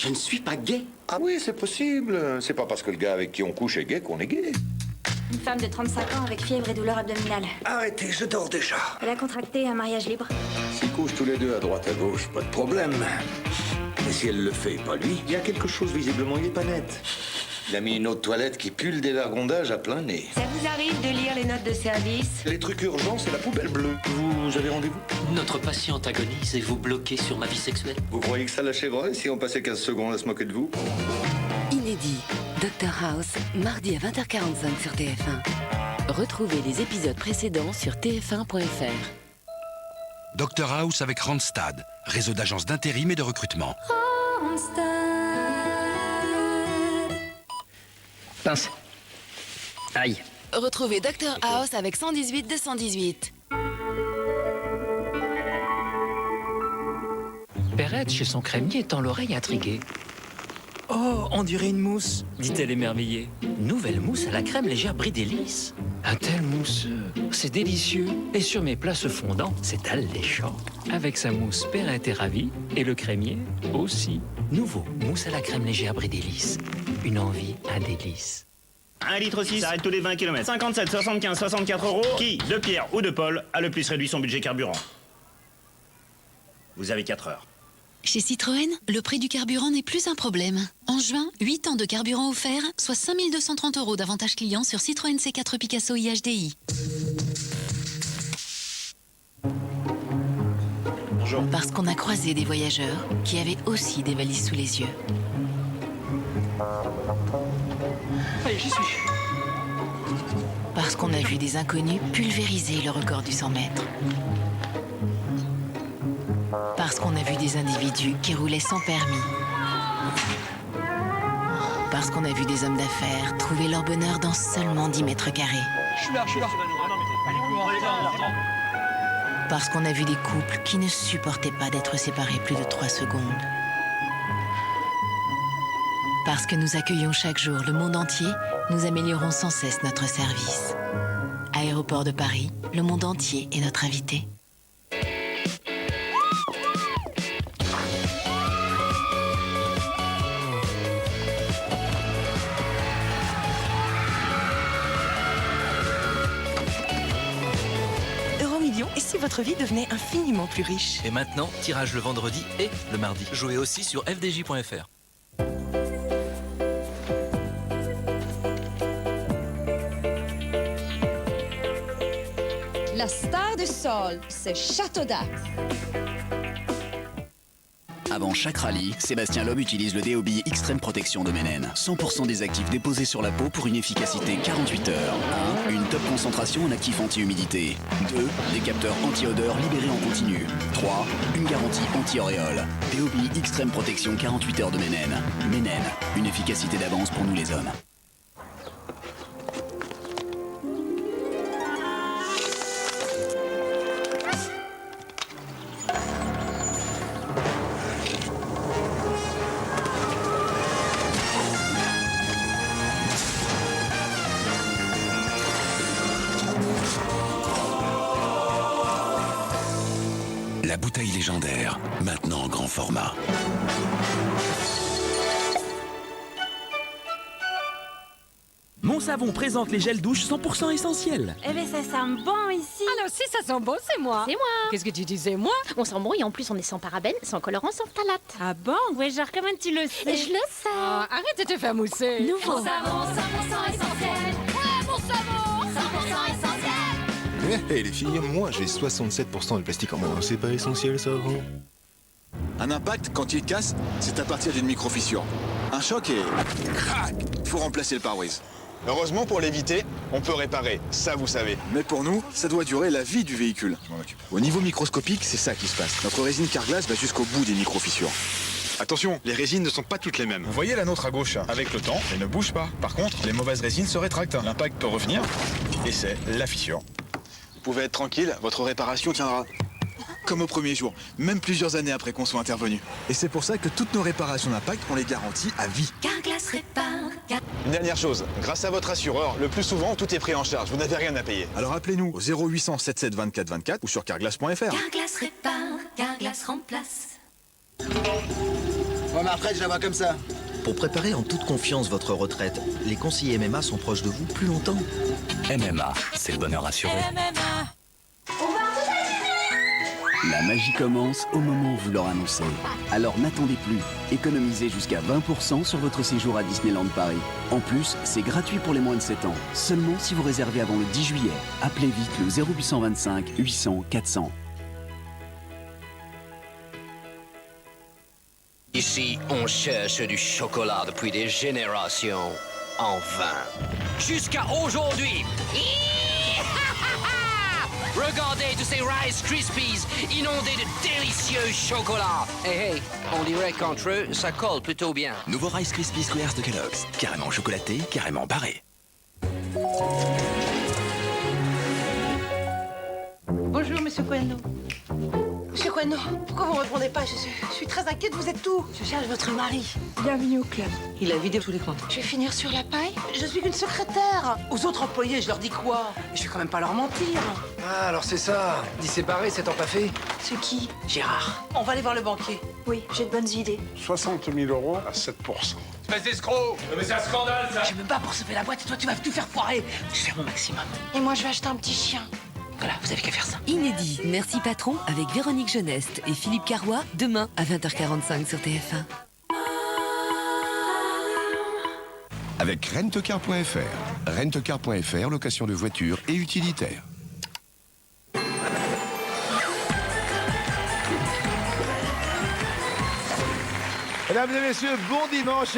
Je ne suis pas gay. Ah oui, c'est possible. C'est pas parce que le gars avec qui on couche est gay qu'on est gay. Une femme de 35 ans avec fièvre et douleur abdominale. Arrêtez, je dors déjà. Elle a contracté un mariage libre. S'ils couchent tous les deux à droite à gauche, pas de problème. Mais si elle le fait, pas lui, il y a quelque chose visiblement, il est pas net. Il a mis une eau de toilette qui pue le dévergondage à plein nez. Ça vous arrive de lire les notes de service? Les trucs urgents, c'est la poubelle bleue. Vous avez rendez-vous? Notre patiente agonise et vous bloquez sur ma vie sexuelle. Vous croyez que ça l'achèverait si on passait 15 secondes à se moquer de vous? Inédit. Dr House, mardi à 20h45 sur TF1. Retrouvez les épisodes précédents sur tf1.fr. Dr House avec Randstad, réseau d'agences d'intérim et de recrutement. Pince. Aïe. Retrouvez Dr House avec 118 218. Perrette, chez son crémier, tend l'oreille intriguée. Oh, on dirait une mousse, dit-elle émerveillée. Nouvelle mousse à la crème légère Brie Délice. Un tel mousseux, c'est délicieux. Et sur mes plats fondants, c'est alléchant. Avec sa mousse, Perrette est ravie, et le crémier aussi. Nouveau, mousse à la crème légère Brie Délice. Une envie, un délice. 1 litre 6 s'arrête tous les 20 km. 57, 75, 64 euros. Qui, de Pierre ou de Paul, a le plus réduit son budget carburant? Vous avez 4 heures. Chez Citroën, le prix du carburant n'est plus un problème. En juin, 8 ans de carburant offert, soit 5 230 € d'avantage client sur Citroën C4 Picasso IHDI. Bonjour. Parce qu'on a croisé des voyageurs qui avaient aussi des valises sous les yeux. Allez, j'y suis. Parce qu'on a vu des inconnus pulvériser le record du 100 mètres. Parce qu'on a vu des individus qui roulaient sans permis. Parce qu'on a vu des hommes d'affaires trouver leur bonheur dans seulement 10 mètres carrés. Je suis là. Parce qu'on a vu des couples qui ne supportaient pas d'être séparés plus de 3 secondes. Parce que nous accueillons chaque jour le monde entier, nous améliorons sans cesse notre service. Aéroport de Paris, le monde entier est notre invité. Euromillions, et si votre vie devenait infiniment plus riche? Et maintenant, tirage le vendredi et le mardi. Jouez aussi sur fdj.fr. La star du sol, c'est Château d'Ax. Avant chaque rallye, Sébastien Loeb utilise le DOB Extrême Protection de Menen. 100% des actifs déposés sur la peau pour une efficacité 48 heures. 1. Une top concentration en actif anti-humidité. 2. Des capteurs anti-odeur libérés en continu. 3. Une garantie anti-auréole. DOB Extrême Protection 48 heures de Menen. Menen, une efficacité d'avance pour nous les hommes. La bouteille légendaire, maintenant en grand format. Mon Savon présente les gels douche 100% essentiels. Eh ben ça sent bon ici. Alors si ça sent bon, c'est moi. C'est moi. Qu'est-ce que tu disais, moi? On sent bon et en plus on est sans parabènes, sans colorant, sans phtalates. Ah bon? Ouais, genre comment tu le sais? Je le sais. Ah, arrête de te faire mousser. Nouveau. Mon savon 100% essentiel. Ouais, mon savon 100% essentiel. Eh les filles, moi j'ai 67% de plastique en moins. C'est pas essentiel ça, vous? Un impact, quand il casse, c'est à partir d'une micro-fissure. Un choc et... crac! Faut remplacer le pare-brise. Heureusement pour l'éviter, on peut réparer, ça vous savez. Mais pour nous, ça doit durer la vie du véhicule. Je m'en occupe. Au niveau microscopique, c'est ça qui se passe. Notre résine Carglass va jusqu'au bout des micro-fissures. Attention, les résines ne sont pas toutes les mêmes. Vous voyez la nôtre à gauche? Avec le temps, elle ne bouge pas. Par contre, les mauvaises résines se rétractent. L'impact peut revenir, et c'est la fissure. Vous pouvez être tranquille, votre réparation tiendra. Comme au premier jour, même plusieurs années après qu'on soit intervenu. Et c'est pour ça que toutes nos réparations d'impact, on les garantit à vie. Carglass répare. Une dernière chose, grâce à votre assureur, le plus souvent, tout est pris en charge. Vous n'avez rien à payer. Alors appelez-nous au 0800 77 24 24 ou sur carglass.fr. Carglass répare, Carglass remplace. Moi, ma retraite, je la vois comme ça. Pour préparer en toute confiance votre retraite, les conseillers MMA sont proches de vous plus longtemps. MMA, c'est le bonheur assuré. La magie commence au moment où vous leur annoncez. Alors n'attendez plus. Économisez jusqu'à 20% sur votre séjour à Disneyland Paris. En plus, c'est gratuit pour les moins de 7 ans. Seulement si vous réservez avant le 10 juillet. Appelez vite le 0825 800 400. Ici, on cherche du chocolat depuis des générations. En vain. Jusqu'à aujourd'hui. Regardez tous ces Rice Krispies inondés de délicieux chocolat. Hey, on dirait qu'entre eux, ça colle plutôt bien. Nouveau Rice Krispies Squares de Kellogg's. Carrément chocolaté, carrément barré. Bonjour, monsieur Coelho. Monsieur Coelho, pourquoi vous ne répondez pas? Je suis très inquiète, vous êtes où? Je cherche votre mari. Bienvenue au club. Il a vidé tous les comptes. Je vais finir sur la paille? Je suis qu'une secrétaire. Aux autres employés, je leur dis quoi? Je vais quand même pas leur mentir. Ah, alors c'est ça. 10 séparés, c'est pas fait. C'est qui? Gérard. On va aller voir le banquier. Oui, j'ai de bonnes idées. 60 000 € à 7%. Espèce d'escroc! Mais c'est un scandale, ça! Je me bats pour sauver la boîte et toi, tu vas tout faire foirer. Je vais faire mon maximum. Et moi, je vais acheter un petit chien. Voilà, vous avez qu'à faire ça. Inédit, Merci Patron avec Véronique Jeuneste et Philippe Carrois, demain à 20h45 sur TF1. Avec Rentecar.fr. Rentecar.fr, location de voitures et utilitaires. Mesdames et messieurs, bon dimanche.